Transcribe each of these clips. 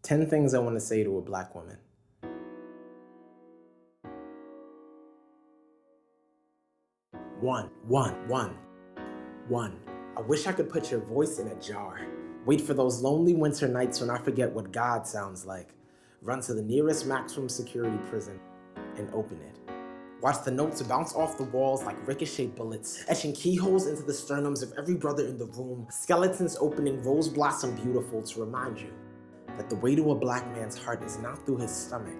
10 things I want to say to a black woman. One. I wish I could put your voice in a jar. Wait for those lonely winter nights when I forget what God sounds like. Run to the nearest maximum security prison and open it. Watch the notes bounce off the walls like ricochet bullets, etching keyholes into the sternums of every brother in the room, skeletons opening rose blossom beautiful to remind you that the way to a black man's heart is not through his stomach,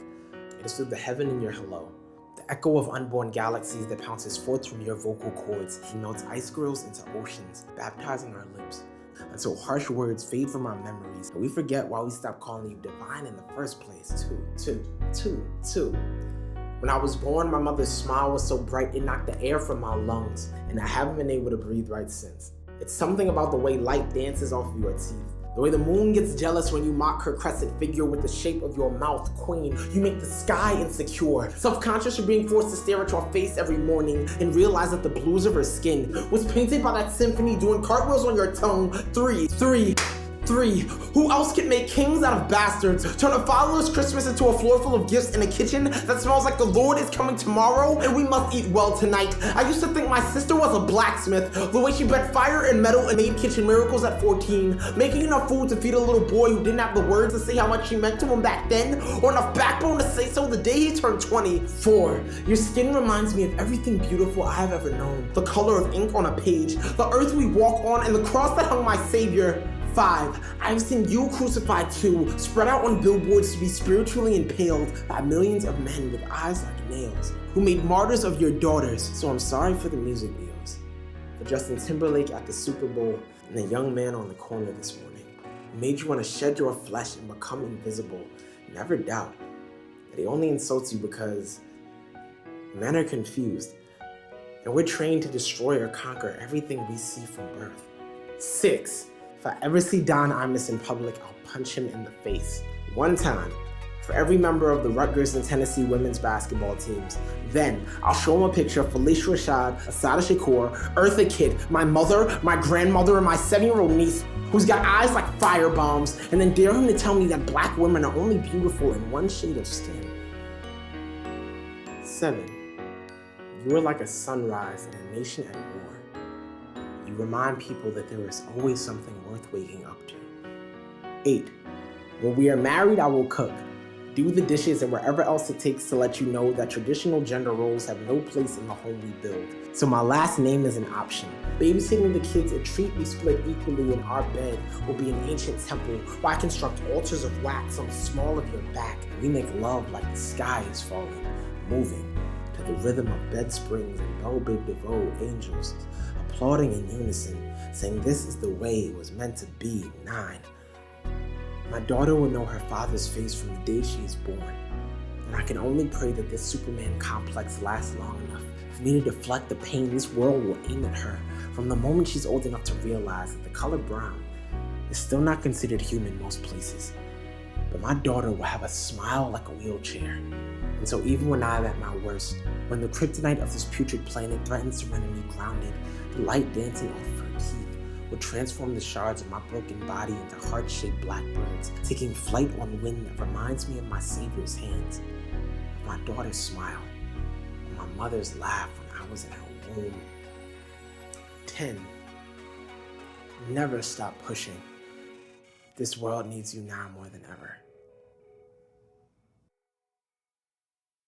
it is through the heaven in your hello. The echo of unborn galaxies that pounces forth from your vocal cords. He melts ice grills into oceans, baptizing our lips, until harsh words fade from our memories, and we forget why we stopped calling you divine in the first place. Two. When I was born, my mother's smile was so bright it knocked the air from my lungs, and I haven't been able to breathe right since. It's something about the way light dances off of your teeth. The way the moon gets jealous when you mock her crescent figure with the shape of your mouth, queen. You make the sky insecure, self-conscious for being forced to stare at your face every morning and realize that the blues of her skin was painted by that symphony doing cartwheels on your tongue. Three. Who else can make kings out of bastards? Turn a fatherless Christmas into a floor full of gifts in a kitchen that smells like the Lord is coming tomorrow and we must eat well tonight. I used to think my sister was a blacksmith, the way she bent fire and metal and made kitchen miracles at 14, making enough food to feed a little boy who didn't have the words to say how much she meant to him back then, or enough backbone to say so the day he turned 20. 4. Your skin reminds me of everything beautiful I have ever known. The color of ink on a page, the earth we walk on, and the cross that hung my savior. 5. I've seen you crucified too, spread out on billboards to be spiritually impaled by millions of men with eyes like nails, who made martyrs of your daughters. So I'm sorry for the music videos, for Justin Timberlake at the Super Bowl, and the young man on the corner this morning, who made you want to shed your flesh and become invisible. Never doubt that he only insults you because men are confused, and we're trained to destroy or conquer everything we see from birth. 6. If I ever see Don Imus in public, I'll punch him in the face. One time, for every member of the Rutgers and Tennessee women's basketball teams. Then, I'll show him a picture of Felicia Rashad, Asada Shakur, Eartha Kitt, my mother, my grandmother, and my 7-year-old niece, who's got eyes like fire bombs, and then dare him to tell me that black women are only beautiful in one shade of skin. 7. You are like a sunrise in a nation at war. You remind people that there is always something worth waking up to. 8. When we are married, I will cook, do the dishes, and wherever else it takes to let you know that traditional gender roles have no place in the home we build. So my last name is an option. Babysitting the kids, a treat we split equally in our bed, will be an ancient temple where I construct altars of wax on the small of your back, and we make love like the sky is falling, moving to the rhythm of bed springs and Belle Big DeVoe angels, applauding in unison, saying this is the way it was meant to be. 9. My daughter will know her father's face from the day she is born, and I can only pray that this Superman complex lasts long enough for me to deflect the pain this world will aim at her from the moment she's old enough to realize that the color brown is still not considered human most places. But my daughter will have a smile like a wheelchair. And so even when I'm at my worst, when the kryptonite of this putrid planet threatens to render me grounded, the light dancing off of her teeth will transform the shards of my broken body into heart-shaped blackbirds, taking flight on wind that reminds me of my Savior's hands, of my daughter's smile, and my mother's laugh when I was in her womb. 10. Never stop pushing. This world needs you now more than ever.